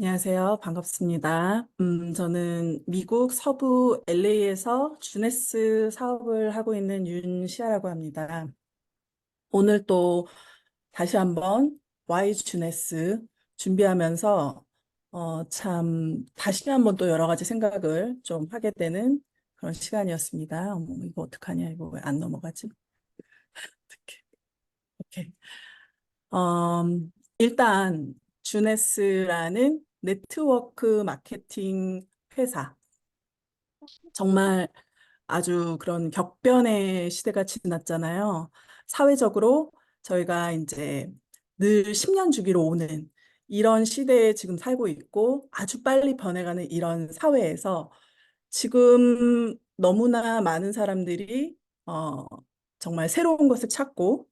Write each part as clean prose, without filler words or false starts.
안녕하세요. 반갑습니다. 저는 미국 서부 LA에서 주네스 사업을 하고 있는 윤시아라고 합니다. 오늘 또 다시 한번 Y 주네스 준비하면서 참 다시 한번 또 여러 가지 생각을 좀 하게 되는 그런 시간이었습니다. 어머, 이거 어떡하냐? 이거 왜 안 넘어가지? 어떡해. 오케이. 일단 주네스라는 네트워크 마케팅 회사. 정말 아주 그런 격변의 시대가 지났잖아요. 사회적으로 저희가 이제 늘 10년 주기로 오는 이런 시대에 지금 살고 있고 아주 빨리 변해가는 이런 사회에서 지금 너무나 많은 사람들이 어, 정말 새로운 것을 찾고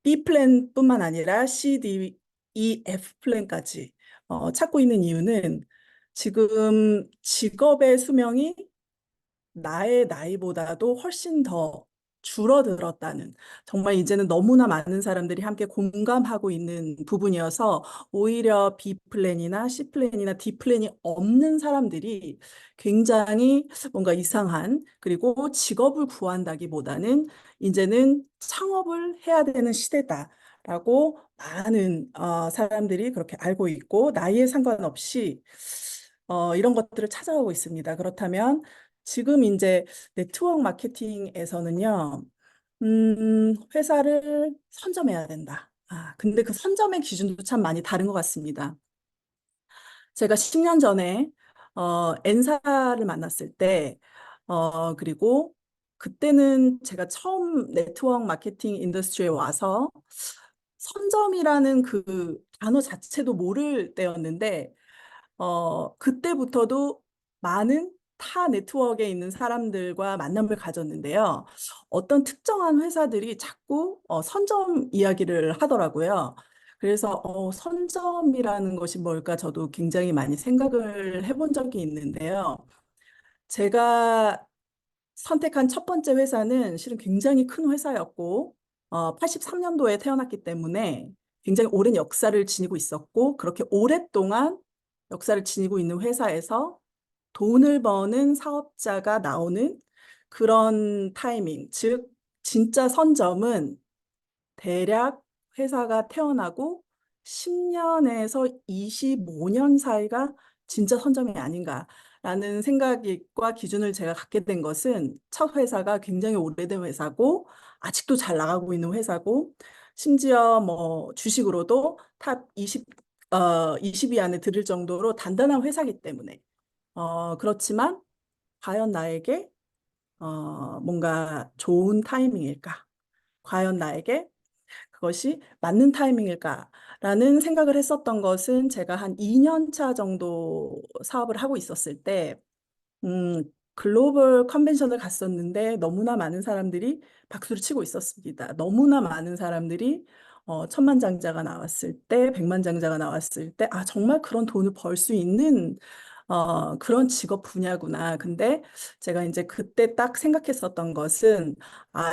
B 플랜뿐만 아니라 C, D, E, F 플랜까지 찾고 있는 이유는 지금 직업의 수명이 나의 나이보다도 훨씬 더 줄어들었다는, 정말 이제는 너무나 많은 사람들이 함께 공감하고 있는 부분이어서 오히려 B 플랜이나 C 플랜이나 D 플랜이 없는 사람들이 굉장히 뭔가 이상한, 그리고 직업을 구한다기보다는 이제는 창업을 해야 되는 시대다라고 많은 사람들이 그렇게 알고 있고 나이에 상관없이 이런 것들을 찾아가고 있습니다. 그렇다면 지금 이제 네트워크 마케팅에서는요, 회사를 선점해야 된다. 근데 그 선점의 기준도 참 많이 다른 것 같습니다. 제가 10년 전에, N사를 만났을 때, 그리고 그때는 제가 처음 네트워크 마케팅 인더스트리에 와서 선점이라는 그 단어 자체도 모를 때였는데, 그때부터도 많은 타 네트워크에 있는 사람들과 만남을 가졌는데요. 어떤 특정한 회사들이 자꾸 선점 이야기를 하더라고요. 그래서 선점이라는 것이 뭘까 저도 굉장히 많이 생각을 해본 적이 있는데요. 제가 선택한 첫 번째 회사는 실은 굉장히 큰 회사였고, 83년도에 태어났기 때문에 굉장히 오랜 역사를 지니고 있었고, 그렇게 오랫동안 역사를 지니고 있는 회사에서 돈을 버는 사업자가 나오는 그런 타이밍, 즉, 진짜 선점은 대략 회사가 태어나고 10년에서 25년 사이가 진짜 선점이 아닌가라는 생각과 기준을 제가 갖게 된 것은 첫 회사가 굉장히 오래된 회사고 아직도 잘 나가고 있는 회사고 심지어 뭐 주식으로도 탑 20위 안에 들을 정도로 단단한 회사이기 때문에 그렇지만 과연 나에게 뭔가 좋은 타이밍일까? 과연 나에게 그것이 맞는 타이밍일까라는 생각을 했었던 것은 제가 한 2년 차 정도 사업을 하고 있었을 때, 글로벌 컨벤션을 갔었는데 너무나 많은 사람들이 박수를 치고 있었습니다. 너무나 많은 사람들이 천만장자가 나왔을 때, 백만장자가 나왔을 때, 정말 그런 돈을 벌 수 있는 그런 직업 분야구나. 근데 제가 이제 그때 딱 생각했었던 것은,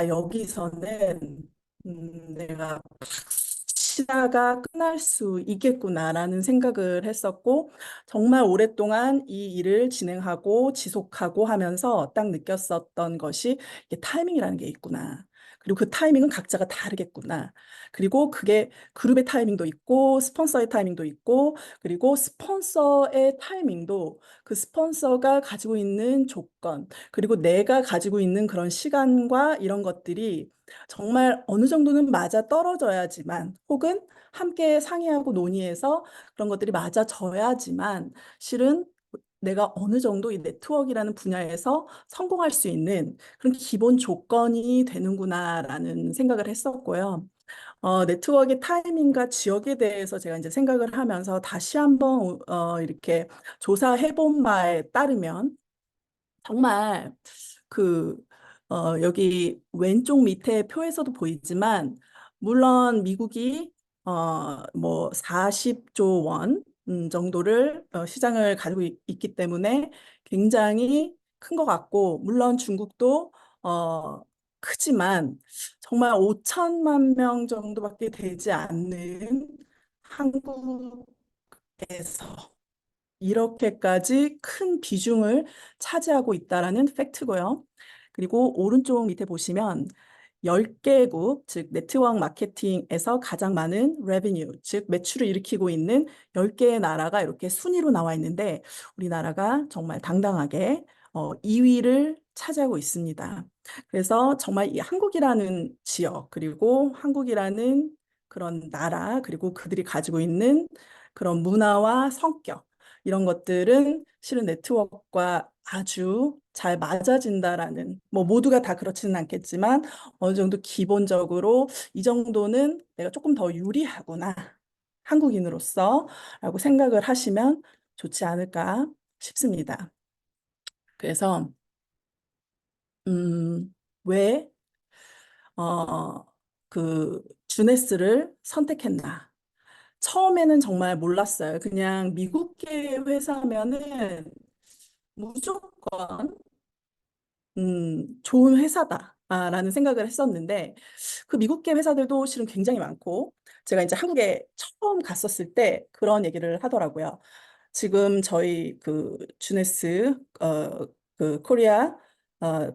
여기서는 내가 치다가 끝날 수 있겠구나라는 생각을 했었고, 정말 오랫동안 이 일을 진행하고 지속하고 하면서 딱 느꼈었던 것이 이게 타이밍이라는 게 있구나. 그리고 그 타이밍은 각자가 다르겠구나. 그리고 그게 그룹의 타이밍도 있고, 스폰서의 타이밍도 있고, 그리고 스폰서의 타이밍도 그 스폰서가 가지고 있는 조건, 그리고 내가 가지고 있는 그런 시간과 이런 것들이 정말 어느 정도는 맞아 떨어져야지만, 혹은 함께 상의하고 논의해서 그런 것들이 맞아져야지만, 실은 내가 어느 정도 이 네트워크라는 분야에서 성공할 수 있는 그런 기본 조건이 되는구나라는 생각을 했었고요. 네트워크의 타이밍과 지역에 대해서 제가 이제 생각을 하면서 다시 한번 이렇게 조사해 본 바에 따르면 정말 그 여기 왼쪽 밑에 표에서도 보이지만 물론 미국이 뭐 40조 원 정도를 시장을 가지고 있기 때문에 굉장히 큰 것 같고 물론 중국도 크지만 정말 5천만 명 정도밖에 되지 않는 한국 이렇게까지 큰 비중을 차지하고 있다라는 팩트고요. 그리고 오른쪽 밑에 보시면 10개국, 즉 네트워크 마케팅에서 가장 많은 revenue, 즉 매출을 일으키고 있는 10개의 나라가 이렇게 순위로 나와 있는데 우리나라가 정말 당당하게 2위를 차지하고 있습니다. 그래서 정말 이 한국이라는 지역, 그리고 한국이라는 그런 나라, 그리고 그들이 가지고 있는 그런 문화와 성격, 이런 것들은 실은 네트워크와 아주 잘 맞아진다라는, 뭐 모두가 다 그렇지는 않겠지만 어느 정도 기본적으로 이 정도는 내가 조금 더 유리하구나, 한국인으로서 라고 생각을 하시면 좋지 않을까 싶습니다. 그래서 왜 주네스를 선택했나? 처음에는 정말 몰랐어요. 그냥 미국계 회사면은 무조건 좋은 회사다라는 생각을 했었는데 그 미국계 회사들도 실은 굉장히 많고 제가 이제 한국에 처음 갔었을 때 그런 얘기를 하더라고요. 지금 저희 그 주네스 그 코리아 어,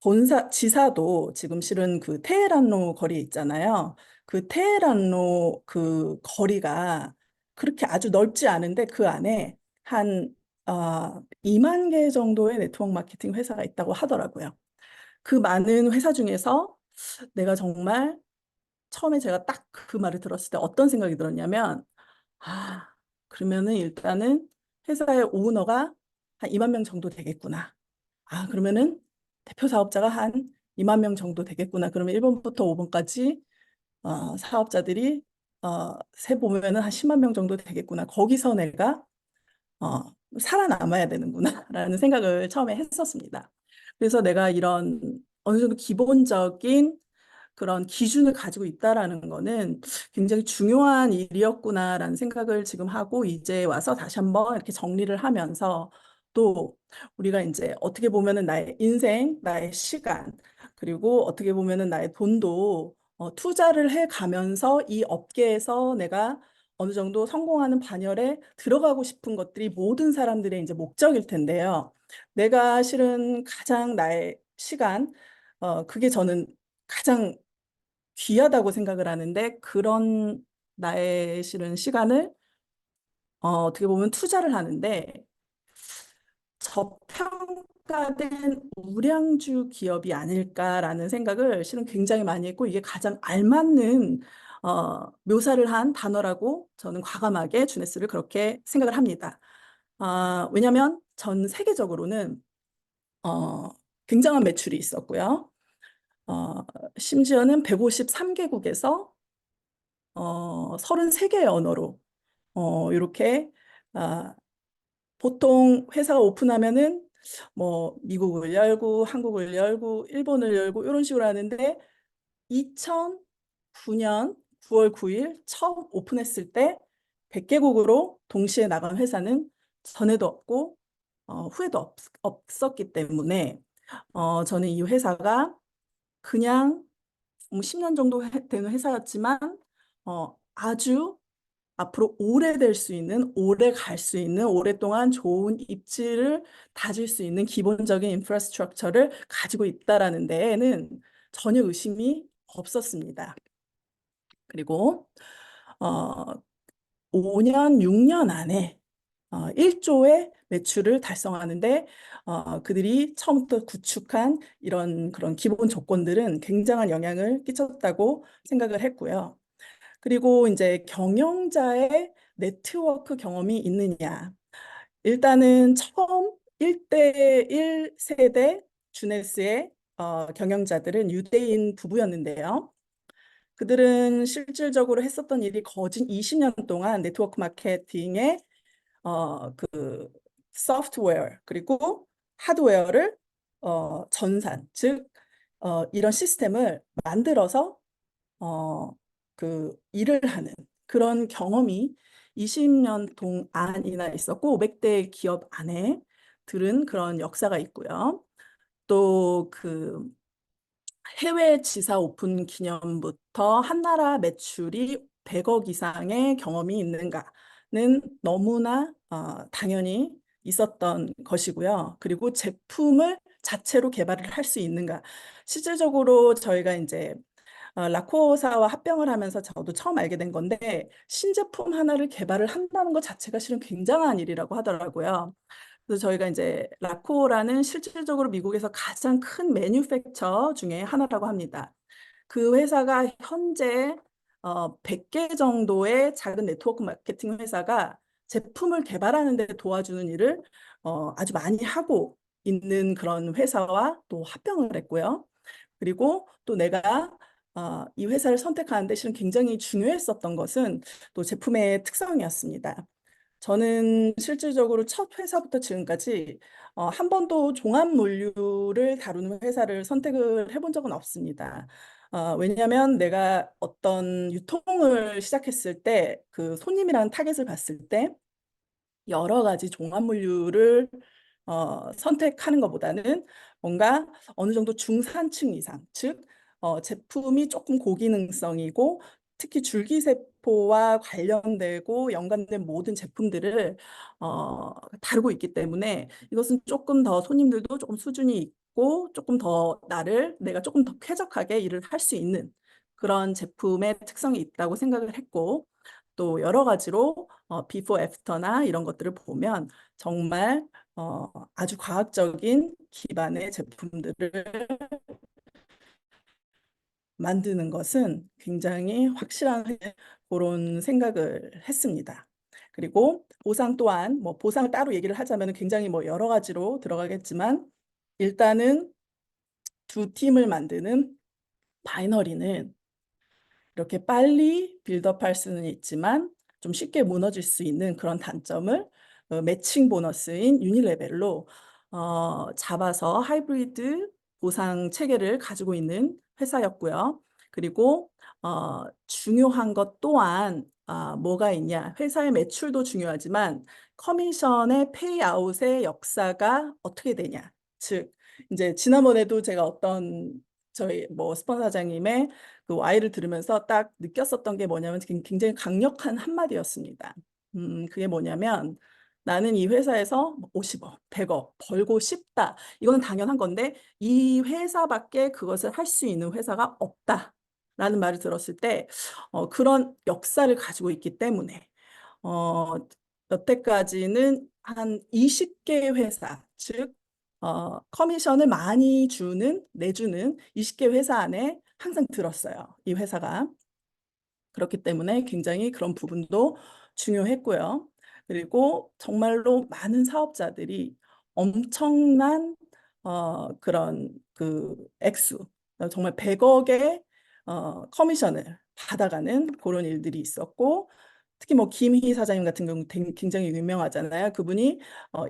본사 지사도 지금 실은 그 테헤란로 거리에 있잖아요. 그 테헤란로 그 거리가 그렇게 아주 넓지 않은데 그 안에 한 2만 개 정도의 네트워크 마케팅 회사가 있다고 하더라고요. 그 많은 회사 중에서 내가 정말 처음에 제가 딱 그 말을 들었을 때 어떤 생각이 들었냐면, 아, 그러면은 일단은 회사의 오너가 한 2만 명 정도 되겠구나. 아, 그러면은 대표 사업자가 한 2만 명 정도 되겠구나. 그러면 1번부터 5번까지 사업자들이 세 보면은 한 10만 명 정도 되겠구나. 거기서 내가 어, 살아남아야 되는구나라는 생각을 처음에 했었습니다. 그래서 내가 이런 어느 정도 기본적인 그런 기준을 가지고 있다라는 거는 굉장히 중요한 일이었구나라는 생각을 지금 하고 이제 와서 다시 한번 이렇게 정리를 하면서 또 우리가 이제 어떻게 보면은 나의 인생, 나의 시간, 그리고 어떻게 보면은 나의 돈도 투자를 해 가면서 이 업계에서 내가 어느 정도 성공하는 반열에 들어가고 싶은 것들이 모든 사람들의 이제 목적일 텐데요. 내가 실은 가장 나의 시간, 그게 저는 가장 귀하다고 생각을 하는데 그런 나의 실은 시간을 어떻게 보면 투자를 하는데 저평가된 우량주 기업이 아닐까라는 생각을 실은 굉장히 많이 했고 이게 가장 알맞는 묘사를 한 단어라고 저는 과감하게 주네스를 그렇게 생각을 합니다. 왜냐하면 전 세계적으로는 어, 굉장한 매출이 있었고요. 어, 심지어는 153개국에서 33개의 언어로 이렇게 아, 보통 회사가 오픈하면은 뭐 미국을 열고 한국을 열고 일본을 열고 이런 식으로 하는데 2009년 9월 9일 처음 오픈했을 때 100개국으로 동시에 나간 회사는 전에도 없고 후에도 없었기 때문에 저는 이 회사가 그냥 뭐 10년 정도 되는 회사였지만 아주 앞으로 오래 될 수 있는, 오래 갈 수 있는, 오랫동안 좋은 입지를 다질 수 있는 기본적인 인프라스트럭처를 가지고 있다라는 데에는 전혀 의심이 없었습니다. 그리고 어, 5년, 6년 안에 1조의 매출을 달성하는데 그들이 처음부터 구축한 이런 그런 기본 조건들은 굉장한 영향을 끼쳤다고 생각을 했고요. 그리고 이제 경영자의 네트워크 경험이 있느냐. 일단은 처음 1대1 세대 주네스의 경영자들은 유대인 부부였는데요. 그들은 실질적으로 했었던 일이 거진 20년 동안 네트워크 마케팅의 그 소프트웨어 그리고 하드웨어를 즉 이런 시스템을 만들어서 어, 그 일을 하는 그런 경험이 20년 동안이나 있었고 500대 기업 안에 들은 그런 역사가 있고요. 또 그 해외 지사 오픈 기념부터 한 나라 매출이 100억 이상의 경험이 있는가? 너무나 당연히 있었던 것이고요. 그리고 제품을 자체로 개발을 할 수 있는가. 실질적으로 저희가 이제 라코사와 합병을 하면서 저도 처음 알게 된 건데 신제품 하나를 개발을 한다는 것 자체가 실은 굉장한 일이라고 하더라고요. 그래서 저희가 이제 라코라는 실질적으로 미국에서 가장 큰 매뉴팩처 중에 하나라고 합니다. 그 회사가 현재 100개 정도의 작은 네트워크 마케팅 회사가 제품을 개발하는 데 도와주는 일을 아주 많이 하고 있는 그런 회사와 또 합병을 했고요. 그리고 또 내가 이 회사를 선택하는데 실은 굉장히 중요했었던 것은 또 제품의 특성이었습니다. 저는 실질적으로 첫 회사부터 지금까지 한 번도 종합물류를 다루는 회사를 선택을 해본 적은 없습니다. 왜냐하면 내가 어떤 유통을 시작했을 때 그 손님이라는 타겟을 봤을 때 여러 가지 종합물류를 선택하는 것보다는 뭔가 어느 정도 중산층 이상, 즉 제품이 조금 고기능성이고 특히 줄기세포와 관련되고 연관된 모든 제품들을 다루고 있기 때문에 이것은 조금 더 손님들도 조금 수준이 있고 조금 더 내가 조금 더 쾌적하게 일을 할 수 있는 그런 제품의 특성이 있다고 생각을 했고 또 여러 가지로 비포 애프터나 이런 것들을 보면 정말 아주 과학적인 기반의 제품들을 만드는 것은 굉장히 확실한 그런 생각을 했습니다. 그리고 보상 또한 뭐 보상을 따로 얘기를 하자면 굉장히 뭐 여러 가지로 들어가겠지만 일단은 두 팀을 만드는 바이너리는 이렇게 빨리 빌드업할 수는 있지만 좀 쉽게 무너질 수 있는 그런 단점을 매칭 보너스인 유니레벨로 잡아서 하이브리드 보상 체계를 가지고 있는 회사였고요. 그리고 중요한 것 또한 뭐가 있냐? 회사의 매출도 중요하지만 커미션의 페이아웃의 역사가 어떻게 되냐? 즉 이제 지난번에도 제가 어떤 저희 뭐 스폰서장님의 그 Y를 들으면서 딱 느꼈었던 게 뭐냐면 굉장히 강력한 한마디였습니다. 그게 뭐냐면 나는 이 회사에서 50억, 100억 벌고 싶다. 이거는 당연한 건데 이 회사밖에 그것을 할 수 있는 회사가 없다. 라는 말을 들었을 때 그런 역사를 가지고 있기 때문에 어, 여태까지는 한 20개 회사, 즉 커미션을 많이 내주는 20개 회사 안에 항상 들었어요. 이 회사가. 그렇기 때문에 굉장히 그런 부분도 중요했고요. 그리고 정말로 많은 사업자들이 엄청난 그런 그 액수, 정말 100억의 커미션을 받아가는 그런 일들이 있었고, 특히 뭐 김희 사장님 같은 경우 굉장히 유명하잖아요. 그분이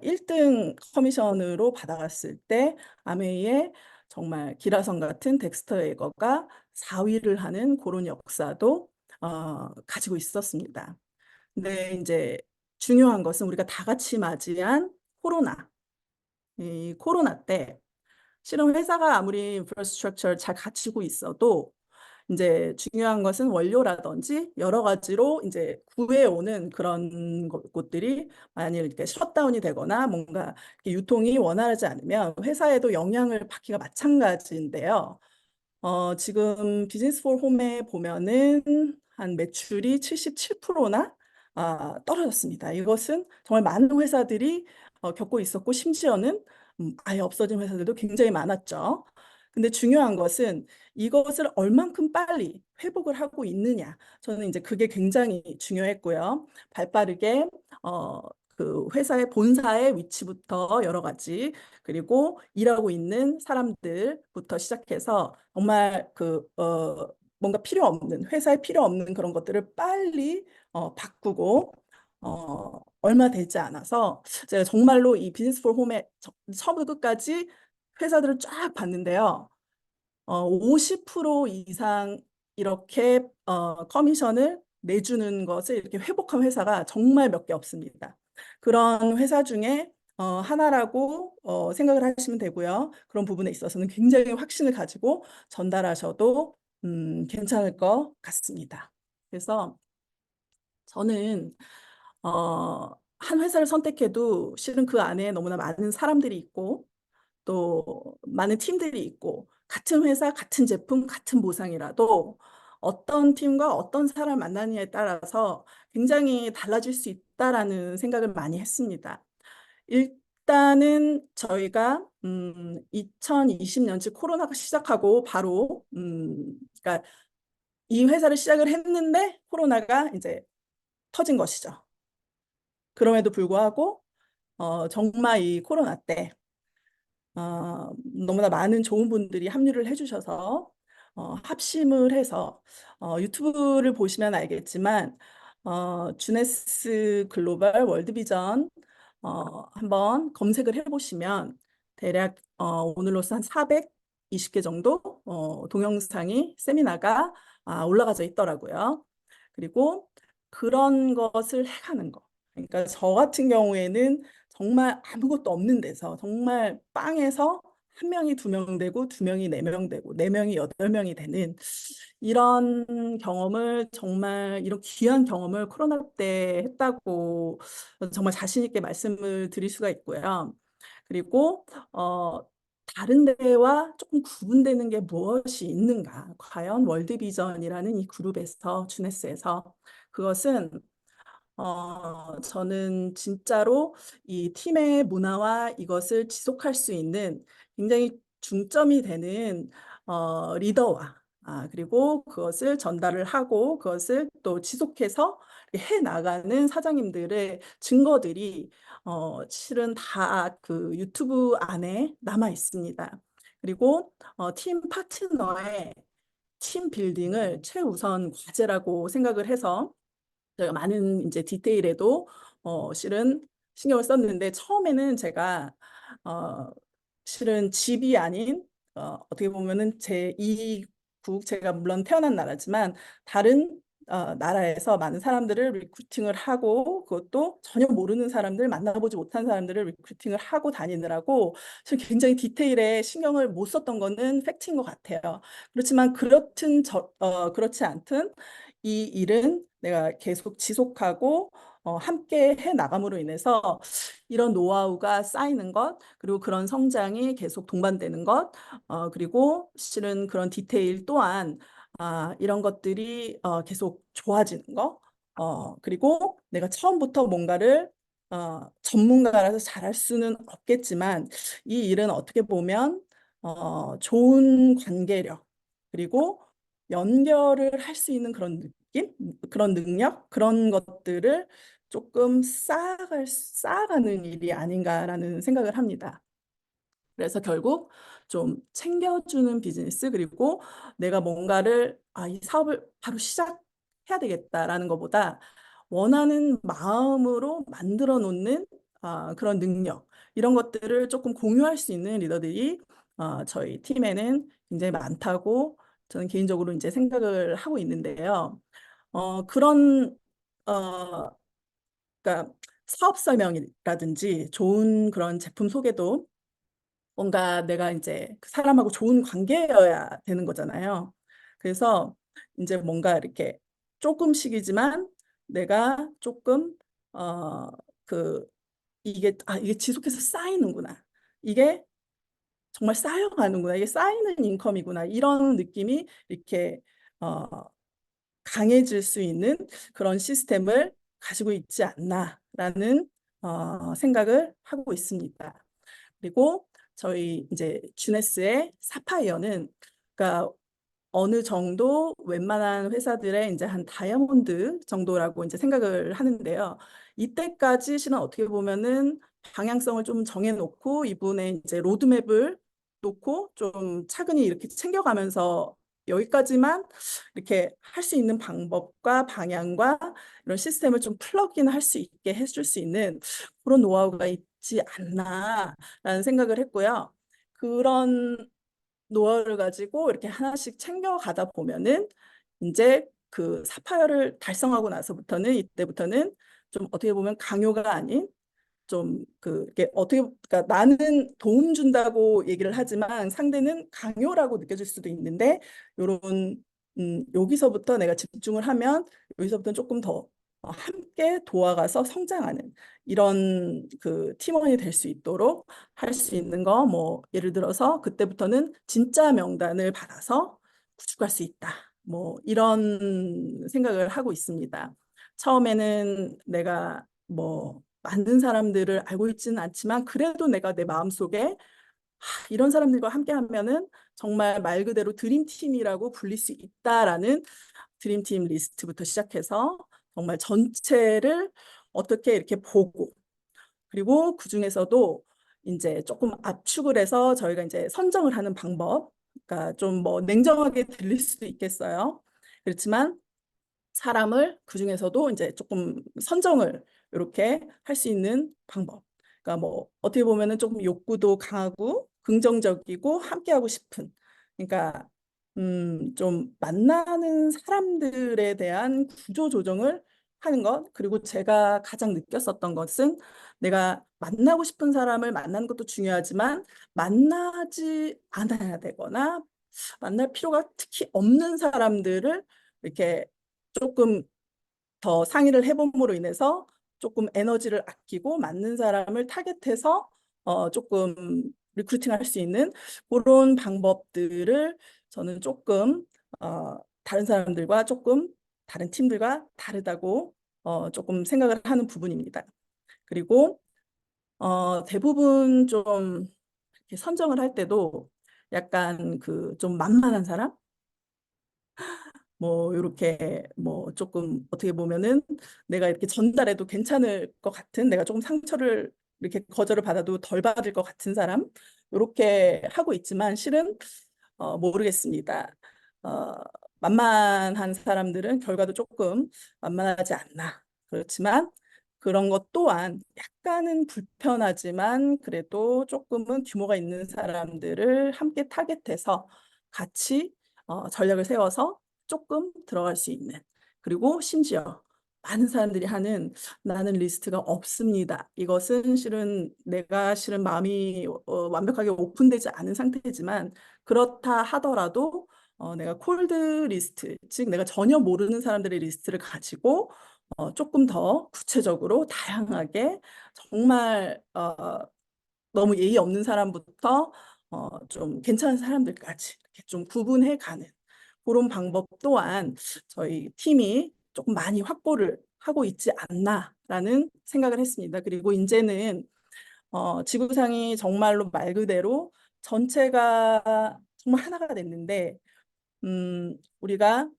1등 커미션으로 받아갔을 때 아메이의 정말 기라성 같은 덱스터 에거가 4위를 하는 그런 역사도 가지고 있었습니다. 근데 이제 중요한 것은 우리가 다 같이 맞이한 코로나. 이 코로나 때 실은 회사가 아무리 인프라스트럭처를 잘 갖추고 있어도 이제 중요한 것은 원료라든지 여러 가지로 이제 구해오는 그런 곳들이 만약 이렇게 셧다운이 되거나 뭔가 유통이 원활하지 않으면 회사에도 영향을 받기가 마찬가지인데요. 지금 비즈니스 포 홈에 보면은 한 매출이 77%나 떨어졌습니다. 이것은 정말 많은 회사들이 겪고 있었고 심지어는 아예 없어진 회사들도 굉장히 많았죠. 근데 중요한 것은 이것을 얼만큼 빨리 회복을 하고 있느냐. 저는 이제 그게 굉장히 중요했고요. 발빠르게 그 회사의 본사의 위치부터 여러 가지 그리고 일하고 있는 사람들부터 시작해서 정말 뭔가 필요 없는 회사에 필요 없는 그런 것들을 빨리 바꾸고 얼마 되지 않아서 제가 정말로 이 비즈니스 포 홈에 처음부터 끝까지 회사들을 쫙 봤는데요. 50% 이상 이렇게 커미션을 내주는 것을 이렇게 회복한 회사가 정말 몇 개 없습니다. 그런 회사 중에 하나라고 생각을 하시면 되고요. 그런 부분에 있어서는 굉장히 확신을 가지고 전달하셔도 괜찮을 것 같습니다. 그래서 저는 한 회사를 선택해도 실은 그 안에 너무나 많은 사람들이 있고 또 많은 팀들이 있고 같은 회사, 같은 제품, 같은 보상이라도 어떤 팀과 어떤 사람 만나느냐에 따라서 굉장히 달라질 수 있다라는 생각을 많이 했습니다. 일단은 저희가 2020년 즉 코로나가 시작하고 바로 그러니까 이 회사를 시작을 했는데 코로나가 이제 터진 것이죠. 그럼에도 불구하고 정말 이 코로나 때 너무나 많은 좋은 분들이 합류를 해주셔서 합심을 해서 유튜브를 보시면 알겠지만 주네스 글로벌 월드비전 한번 검색을 해보시면 대략 오늘로서 한 420개 정도 동영상이 세미나가 올라가져 있더라고요. 그리고 그런 것을 해가는 거. 그러니까 저 같은 경우에는 정말 아무것도 없는 데서 정말 빵에서 한 명이 두 명 되고 두 명이 네 명 되고 네 명이 여덟 명이 되는 이런 경험을 정말 이런 귀한 경험을 코로나 때 했다고 정말 자신 있게 말씀을 드릴 수가 있고요. 그리고 다른 데와 조금 구분되는 게 무엇이 있는가? 과연 월드비전이라는 이 그룹에서 주네스에서 그것은 저는 진짜로 이 팀의 문화와 이것을 지속할 수 있는 굉장히 중점이 되는 리더와 그리고 그것을 전달을 하고 그것을 또 지속해서 해 나가는 사장님들의 증거들이 실은 다 그 유튜브 안에 남아 있습니다. 그리고 팀 파트너의 팀 빌딩을 최우선 과제라고 생각을 해서 제가 많은 이제 디테일에도 실은 신경을 썼는데 처음에는 제가 어, 실은 집이 아닌 어떻게 보면은 제 이국 제가 물론 태어난 나라지만 다른 나라에서 많은 사람들을 리크루팅을 하고 그것도 전혀 모르는 사람들 만나보지 못한 사람들을 리크루팅을 하고 다니느라고 지금 굉장히 디테일에 신경을 못 썼던 거는 팩트인 것 같아요. 그렇지만 그렇지 않든 이 일은 내가 계속 지속하고 함께 해 나감으로 인해서 이런 노하우가 쌓이는 것, 그리고 그런 성장이 계속 동반되는 것, 그리고 실은 그런 디테일 또한 이런 것들이 계속 좋아지는 거, 그리고 내가 처음부터 뭔가를 전문가라서 잘할 수는 없겠지만 이 일은 어떻게 보면 좋은 관계력, 그리고 연결을 할 수 있는 그런 느낌, 그런 능력, 그런 것들을 조금 쌓아가는 일이 아닌가라는 생각을 합니다. 그래서 결국 좀 챙겨주는 비즈니스 그리고 내가 뭔가를 이 사업을 바로 시작해야 되겠다라는 것보다 원하는 마음으로 만들어 놓는 그런 능력 이런 것들을 조금 공유할 수 있는 리더들이 저희 팀에는 굉장히 많다고 저는 개인적으로 이제 생각을 하고 있는데요. 그런 어, 그러니까 사업 설명이라든지 좋은 그런 제품 소개도 뭔가 내가 이제 그 사람하고 좋은 관계여야 되는 거잖아요. 그래서 이제 뭔가 이렇게 조금씩이지만 내가 조금 어, 그 이게 지속해서 쌓이는구나. 이게 정말 쌓여가는구나. 이게 쌓이는 인컴이구나. 이런 느낌이 이렇게 어, 강해질 수 있는 그런 시스템을 가지고 있지 않나라는 생각을 하고 있습니다. 그리고 저희 이제 주네스의 사파이어는 그러니까 어느 정도 웬만한 회사들의 이제 한 다이아몬드 정도라고 이제 생각을 하는데요. 이때까지 실은 어떻게 보면은 방향성을 좀 정해놓고 이분의 이제 로드맵을 놓고 좀 차근히 이렇게 챙겨가면서 여기까지만 이렇게 할 수 있는 방법과 방향과 이런 시스템을 좀 플러그인 할 수 있게 해줄 수 있는 그런 노하우가 있지 않나라는 생각을 했고요. 그런 노하우를 가지고 이렇게 하나씩 챙겨가다 보면은 이제 그 사파이어를 달성하고 나서부터는 이때부터는 좀 어떻게 보면 강요가 아닌 좀 이게 어떻게 그러니까 나는 도움 준다고 얘기를 하지만 상대는 강요라고 느껴질 수도 있는데 요런 여기서부터 내가 집중을 하면 여기서부터 조금 더 함께 도와가서 성장하는 이런 그 팀원이 될 수 있도록 할 수 있는 거, 뭐 예를 들어서 그때부터는 진짜 명단을 받아서 구축할 수 있다. 뭐 이런 생각을 하고 있습니다. 처음에는 내가 뭐 많은 사람들을 알고 있지는 않지만 그래도 내가 내 마음속에 이런 사람들과 함께 하면은 정말 말 그대로 드림팀이라고 불릴 수 있다라는 드림팀 리스트부터 시작해서 정말 전체를 어떻게 이렇게 보고, 그리고 그중에서도 이제 조금 압축을 해서 저희가 이제 선정을 하는 방법, 그러니까 좀 뭐 냉정하게 들릴 수도 있겠어요. 그렇지만 사람을 그중에서도 이제 조금 선정을 이렇게 할 수 있는 방법. 그러니까 뭐 어떻게 보면은 조금 욕구도 강하고 긍정적이고 함께하고 싶은. 그러니까 좀 만나는 사람들에 대한 구조 조정을 하는 것. 그리고 제가 가장 느꼈었던 것은 내가 만나고 싶은 사람을 만나는 것도 중요하지만 만나지 않아야 되거나 만날 필요가 특히 없는 사람들을 이렇게 조금 더 상의를 해봄으로 인해서 조금 에너지를 아끼고 맞는 사람을 타겟해서 조금 리크루팅 할 수 있는 그런 방법들을 저는 조금 다른 사람들과 조금 다른 팀들과 다르다고 조금 생각을 하는 부분입니다. 그리고 대부분 좀 이렇게 선정을 할 때도 약간 그 좀 만만한 사람 뭐 이렇게 뭐 조금 어떻게 보면은 내가 이렇게 전달해도 괜찮을 것 같은, 내가 조금 상처를 이렇게 거절을 받아도 덜 받을 것 같은 사람 이렇게 하고 있지만 실은 모르겠습니다. 어, 만만한 사람들은 결과도 조금 만만하지 않나. 그렇지만 그런 것 또한 약간은 불편하지만 그래도 조금은 규모가 있는 사람들을 함께 타겟해서 같이 전략을 세워서 조금 들어갈 수 있는. 그리고 심지어 많은 사람들이 하는 나는 리스트가 없습니다. 이것은 실은 내가 실은 마음이 완벽하게 오픈되지 않은 상태지만 그렇다 하더라도 내가 콜드 리스트, 즉 내가 전혀 모르는 사람들의 리스트를 가지고 조금 더 구체적으로 다양하게 정말 너무 예의 없는 사람부터 좀 괜찮은 사람들까지 이렇게 좀 구분해 가는 그런 방법 또한 저희 팀이 조금 많이 확보를 하고 있지 않나라는 생각을 했습니다. 그리고 이제는 지구상이 정말로 말 그대로 전체가 정말 하나가 됐는데 우리가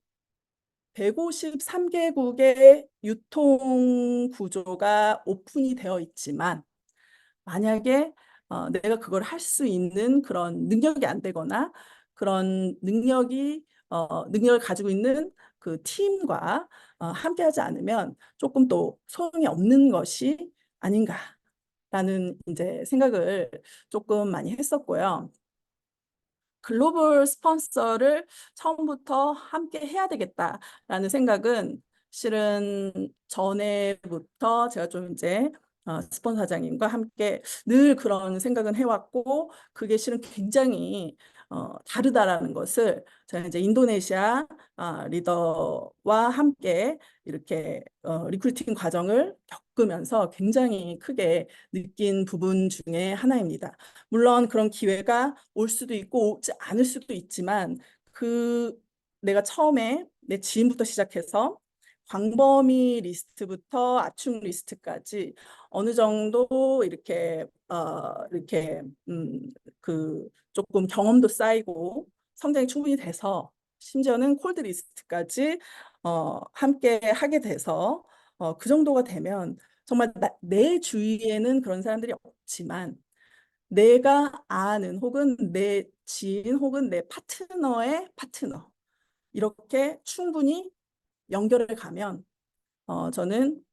153개국의 유통 구조가 오픈이 되어 있지만 만약에 내가 그걸 할 수 있는 그런 능력이 안 되거나 그런 능력을 가지고 있는 그 팀과 함께하지 않으면 조금 또 소용이 없는 것이 아닌가라는 이제 생각을 조금 많이 했었고요. 글로벌 스폰서를 처음부터 함께 해야 되겠다라는 생각은 실은 전에부터 제가 좀 이제 스폰서장님과 함께 늘 그런 생각은 해왔고 그게 실은 굉장히 다르다라는 것을 제가 이제 인도네시아 리더와 함께 이렇게 리크루팅 과정을 겪으면서 굉장히 크게 느낀 부분 중에 하나입니다. 물론 그런 기회가 올 수도 있고 오지 않을 수도 있지만 그 내가 처음에 내 지인부터 시작해서 광범위 리스트부터 압축 리스트까지 어느 정도 이렇게 그 조금 경험도 쌓이고 성장이 충분히 돼서 심지어는 콜드 리스트까지 함께 하게 돼서 그 정도가 되면 정말 내 주위에는 그런 사람들이 없지만 내가 아는 혹은 내 지인 혹은 내 파트너의 파트너 이렇게 충분히 연결을 가면 저는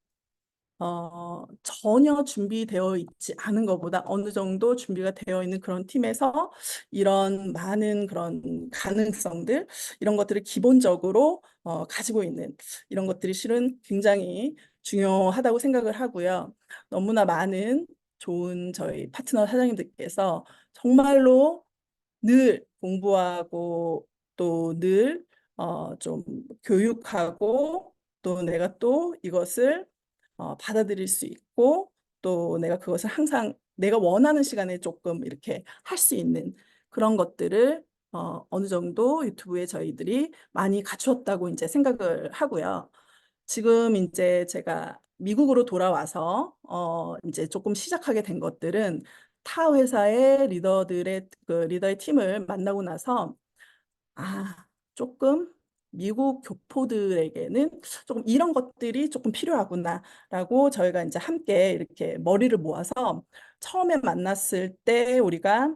전혀 준비되어 있지 않은 것보다 어느 정도 준비가 되어 있는 그런 팀에서 이런 많은 그런 가능성들, 이런 것들을 기본적으로 가지고 있는 이런 것들이 실은 굉장히 중요하다고 생각을 하고요. 너무나 많은 좋은 저희 파트너 사장님들께서 정말로 늘 공부하고 또 늘 좀 교육하고 또 내가 또 이것을 받아들일 수 있고 또 내가 그것을 항상 내가 원하는 시간에 조금 이렇게 할 수 있는 그런 것들을 어느 정도 유튜브에 저희들이 많이 갖추었다고 이제 생각을 하고요. 지금 이제 제가 미국으로 돌아와서 이제 조금 시작하게 된 것들은 타 회사의 리더들의 그 리더의 팀을 만나고 나서 조금 미국 교포들에게는 조금 이런 것들이 조금 필요하구나라고 저희가 이제 함께 이렇게 머리를 모아서 처음에 만났을 때 우리가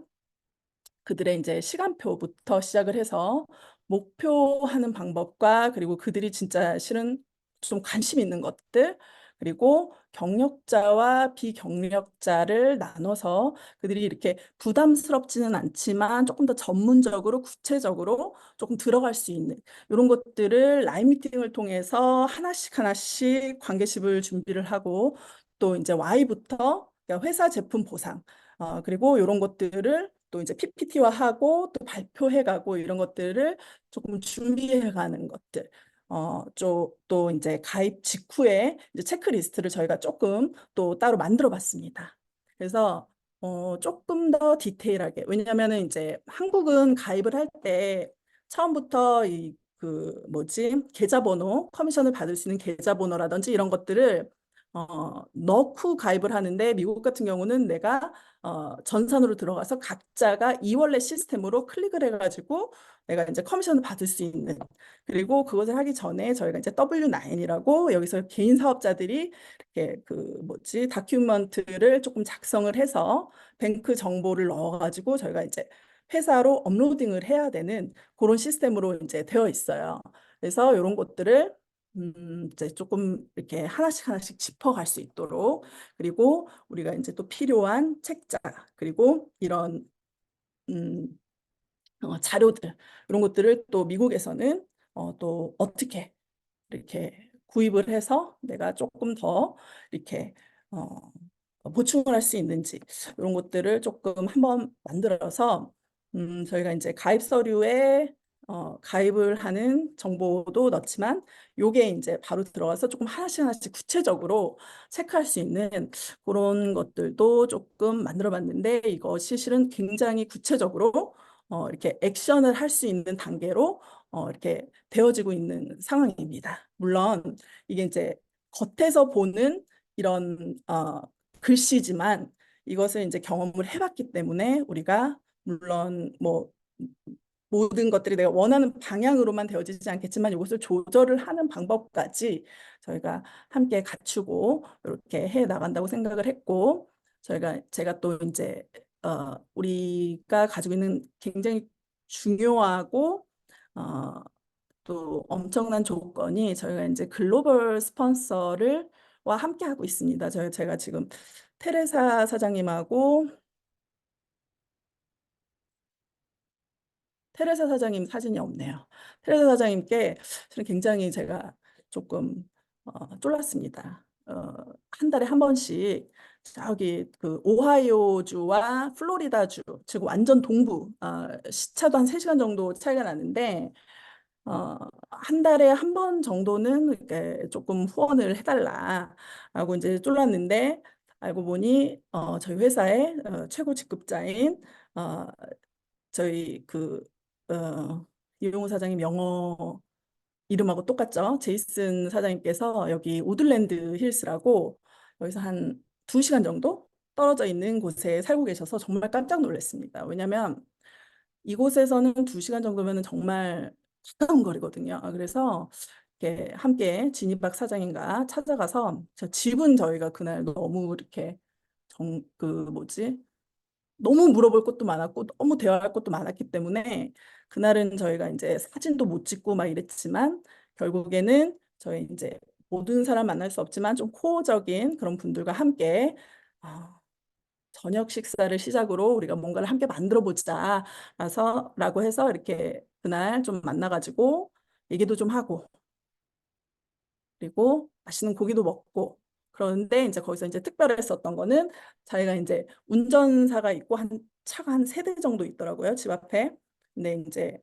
그들의 이제 시간표부터 시작을 해서 목표하는 방법과 그리고 그들이 진짜 실은 좀 관심 있는 것들 그리고 경력자와 비경력자를 나눠서 그들이 이렇게 부담스럽지는 않지만 조금 더 전문적으로 구체적으로 조금 들어갈 수 있는 이런 것들을 라인 미팅을 통해서 하나씩 하나씩 관계십을 준비를 하고 또 이제 Y부터 그러니까 회사 제품 보상 그리고 이런 것들을 또 이제 PPT화하고 또 발표해가고 이런 것들을 조금 준비해가는 것들. 또 이제 가입 직후에 이제 체크리스트를 저희가 조금 또 따로 만들어 봤습니다. 그래서 조금 더 디테일하게 왜냐하면은 이제 한국은 가입을 할 때 처음부터 이 그 뭐지 계좌번호 커미션을 받을 수 있는 계좌번호라든지 이런 것들을 넣고 가입을 하는데 미국 같은 경우는 내가 전산으로 들어가서 각자가 이월렛 시스템으로 클릭을 해가지고 내가 이제 커미션을 받을 수 있는 그리고 그것을 하기 전에 저희가 이제 W9이라고 여기서 개인 사업자들이 이렇게 그 뭐지 다큐멘트를 조금 작성을 해서 뱅크 정보를 넣어가지고 저희가 이제 회사로 업로딩을 해야 되는 그런 시스템으로 이제 되어 있어요. 그래서 이런 것들을 이제 조금 이렇게 하나씩 하나씩 짚어갈 수 있도록 그리고 우리가 이제 또 필요한 책자 그리고 이런 음, 자료들 이런 것들을 또 미국에서는 또 어떻게 이렇게 구입을 해서 내가 조금 더 이렇게 어, 보충을 할 수 있는지 이런 것들을 조금 한번 만들어서 저희가 이제 가입 서류에 가입을 하는 정보도 넣지만 요게 이제 바로 들어가서 조금 하나씩 하나씩 구체적으로 체크할 수 있는 그런 것들도 조금 만들어 봤는데 이것이 실은 굉장히 구체적으로 이렇게 액션을 할 수 있는 단계로 이렇게 되어지고 있는 상황입니다. 물론 이게 이제 겉에서 보는 이런 글씨지만 이것을 이제 경험을 해봤기 때문에 우리가 물론 뭐 모든 것들이 내가 원하는 방향으로만 되어지지 않겠지만 이것을 조절을 하는 방법까지 저희가 함께 갖추고 이렇게 해 나간다고 생각을 했고 제가 또 이제 우리가 가지고 있는 굉장히 중요하고 어, 또 엄청난 조건이 저희가 이제 글로벌 스폰서를 와 함께 하고 있습니다. 제가 지금 테레사 사장님하고 테레사 사장님 사진이 없네요. 테레사 사장님께 저는 굉장히 제가 조금 쫄랐습니다. 한 달에 한 번씩 저기 그 오하이오주와 플로리다주, 즉 완전 동부, 시차도 한 3시간 정도 차이가 나는데 어, 한 달에 한 번 정도는 이렇게 조금 후원을 해달라라고 이제 쫄랐는데 알고 보니 저희 회사의 최고 직급자인 어, 저희 이용우 사장님 영어 이름하고 똑같죠? 제이슨 사장님께서 여기 우드랜드 힐스라고 여기서 한 2시간 정도 떨어져 있는 곳에 살고 계셔서 정말 깜짝 놀랐습니다. 왜냐하면 이곳에서는 2시간 정도면 정말 가까운 거리거든요. 그래서 이렇게 함께 진입박 사장님과 찾아가서 집은 저희가 그날 너무 이렇게 그 뭐지? 너무 물어볼 것도 많았고 너무 대화할 것도 많았기 때문에 그날은 저희가 이제 사진도 못 찍고 막 이랬지만 결국에는 저희 이제 모든 사람 만날 수 없지만 좀 코어적인 그런 분들과 함께 아, 저녁 식사를 시작으로 우리가 뭔가를 함께 만들어 보자 라고 해서 이렇게 그날 좀 만나가지고 얘기도 좀 하고 그리고 맛있는 고기도 먹고 그런데 이제 거기서 이제 특별했었던 거는 자기가 이제 운전사가 있고 한 차가 한 3대 정도 있더라고요 집 앞에 근데 이제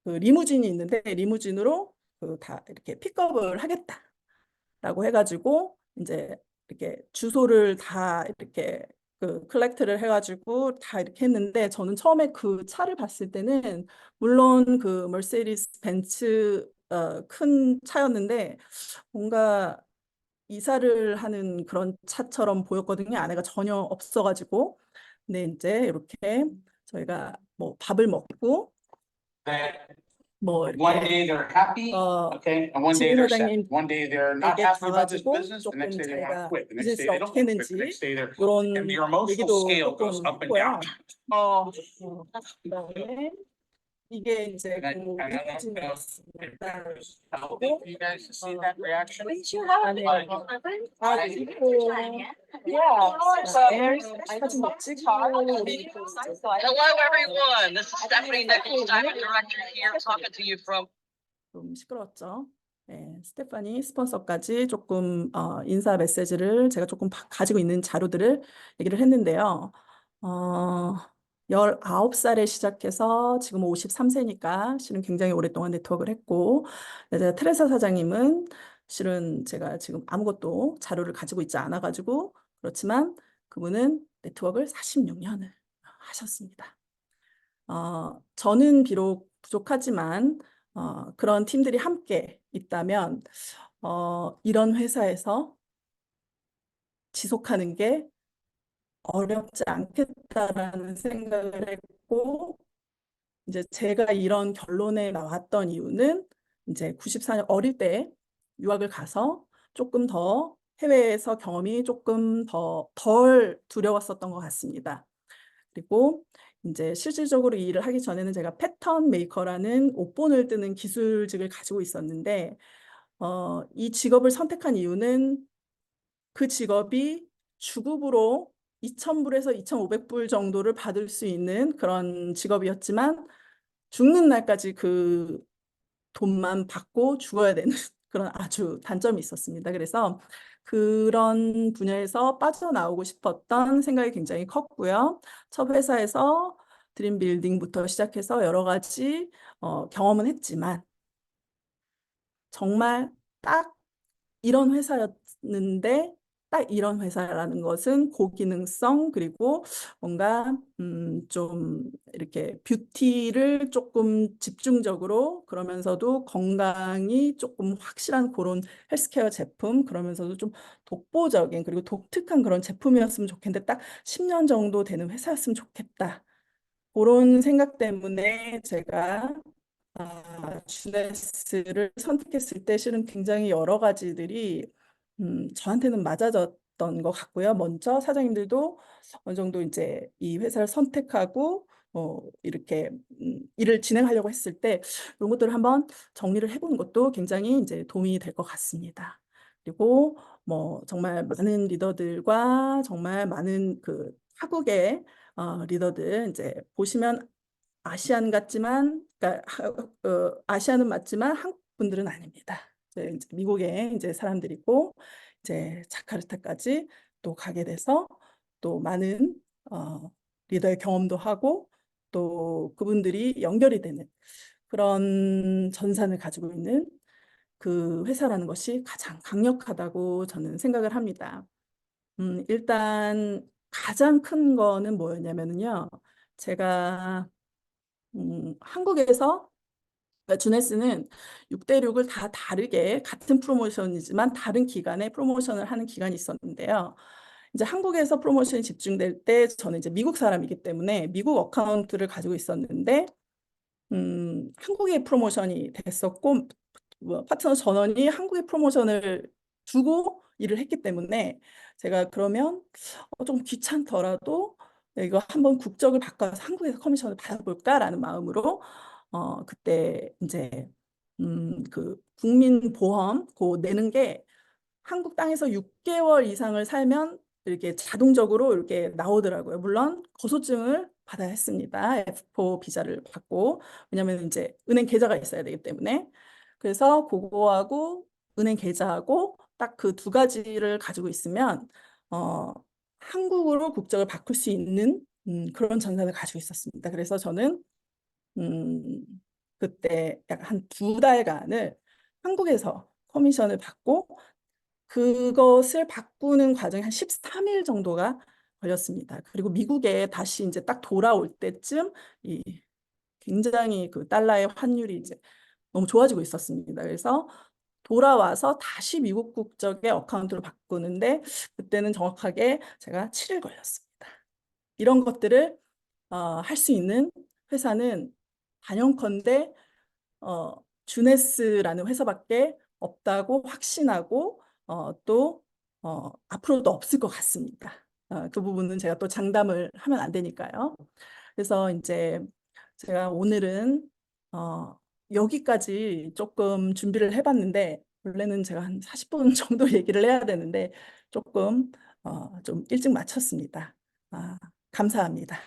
그 리무진이 있는데 리무진으로 다 이렇게 픽업을 하겠다라고 해가지고 이제 이렇게 주소를 다 이렇게 컬렉트를 해가지고 다 이렇게 했는데 저는 처음에 그 차를 봤을 때는 물론 그 머세디스 벤츠 큰 차였는데 뭔가 이사를 하는 그런 차처럼 보였거든요. 안에가 전혀 없어가지고. 근데 이제 이렇게 저희가 뭐 밥을 먹고 뭐 One 이렇게 day they're happy, okay, and one day 지금 they're sad. 회장님 One day they're not 에게 happy about this 가가지고 business, the next 조금 day they want to 저희가 quit, the next day 비즈니스가 they don't 어떻게 want to quit, the 했는지 next day they're, 이런 and your emotional 얘기도 scale 조금 goes up and 했고요. down. Oh. 그다음에 이게 이제 And I don't know if 공부진이었습니다. it's healthy for you guys to see that reaction. 안에 아 그리고 사진 못 찍고 Hello, everyone. This is Stephanie Nichols, Diamond Director here, talking to you from. 좀 시끄러웠죠. 네, 스테파니 스폰서까지 조금 인사 메시지를 제가 조금 가지고 있는 자료들을 얘기를 했는데요. 19살에 시작해서 지금 53세니까 실은 굉장히 오랫동안 네트워크를 했고 제가 테레사 사장님은 실은 제가 지금 아무것도 자료를 가지고 있지 않아가지고 그렇지만 그분은 네트워크를 46년을 하셨습니다. 저는 비록 부족하지만 그런 팀들이 함께 있다면 이런 회사에서 지속하는 게 어렵지 않겠다라는 생각을 했고 이제 제가 이런 결론에 나왔던 이유는 이제 94년 어릴 때 유학을 가서 조금 더 해외에서 경험이 조금 더 덜 두려웠었던 것 같습니다. 그리고 이제 실질적으로 이 일을 하기 전에는 제가 패턴 메이커라는 옷본을 뜨는 기술직을 가지고 있었는데 이 직업을 선택한 이유는 그 직업이 주급으로 2,000불에서 2,500불 정도를 받을 수 있는 그런 직업이었지만 죽는 날까지 그 돈만 받고 죽어야 되는 그런 아주 단점이 있었습니다. 그래서 그런 분야에서 빠져나오고 싶었던 생각이 굉장히 컸고요. 첫 회사에서 드림 빌딩부터 시작해서 여러 가지 경험은 했지만 정말 딱 이런 회사였는데 딱 이런 회사라는 것은 고기능성 그리고 뭔가 좀 이렇게 뷰티를 조금 집중적으로 그러면서도 건강이 조금 확실한 그런 헬스케어 제품 그러면서도 좀 독보적인 그리고 독특한 그런 제품이었으면 좋겠는데 딱 10년 정도 되는 회사였으면 좋겠다. 그런 생각 때문에 제가 주네스를 선택했을 때 실은 굉장히 여러 가지들이 저한테는 맞아졌던 것 같고요. 먼저 사장님들도 어느 정도 이제 이 회사를 선택하고 이렇게 일을 진행하려고 했을 때 이런 것들을 한번 정리를 해보는 것도 굉장히 이제 도움이 될 것 같습니다. 그리고 뭐 정말 많은 리더들과 정말 많은 그 타국의 리더들 이제 보시면 아시안 같지만, 그러니까 아시안은 맞지만 한국 분들은 아닙니다. 이제 미국에 이제 사람들이고 이제 자카르타까지 또 가게 돼서 또 많은 리더의 경험도 하고 또 그분들이 연결이 되는 그런 전산을 가지고 있는 그 회사라는 것이 가장 강력하다고 저는 생각을 합니다. 일단 가장 큰 거는 뭐였냐면요. 제가 한국에서 그러니까 주네스는 6대6을 다 다르게 같은 프로모션이지만 다른 기간에 프로모션을 하는 기간이 있었는데요. 이제 한국에서 프로모션이 집중될 때 저는 이제 미국 사람이기 때문에 미국 어카운트를 가지고 있었는데 한국의 프로모션이 됐었고 뭐 파트너 전원이 한국의 프로모션을 두고 일을 했기 때문에 제가 그러면 좀 귀찮더라도 이거 한번 국적을 바꿔서 한국에서 커미션을 받아볼까라는 마음으로 그때 이제 그 국민보험 그 내는 게 한국 땅에서 6개월 이상을 살면 이렇게 자동적으로 이렇게 나오더라고요. 물론 거소증을 받아야 했습니다. F4 비자를 받고 왜냐하면 이제 은행 계좌가 있어야 되기 때문에 그래서 그거하고 은행 계좌하고 딱 그 두 가지를 가지고 있으면 한국으로 국적을 바꿀 수 있는 그런 전산을 가지고 있었습니다. 그래서 저는 음, 그때 약 한 2달간을 한국에서 커미션을 받고 그것을 바꾸는 과정이 한 13일 정도가 걸렸습니다. 그리고 미국에 다시 이제 딱 돌아올 때쯤 이 굉장히 그 달러의 환율이 이제 너무 좋아지고 있었습니다. 그래서 돌아와서 다시 미국 국적의 어카운트로 바꾸는데 그때는 정확하게 제가 7일 걸렸습니다. 이런 것들을 할 수 있는 회사는 단연컨대 주네스라는 회사밖에 없다고 확신하고 또 앞으로도 없을 것 같습니다. 그 부분은 제가 또 장담을 하면 안 되니까요. 그래서 이제 제가 오늘은 여기까지 조금 준비를 해봤는데 원래는 제가 한 40분 정도 얘기를 해야 되는데 조금 좀 일찍 마쳤습니다. 감사합니다.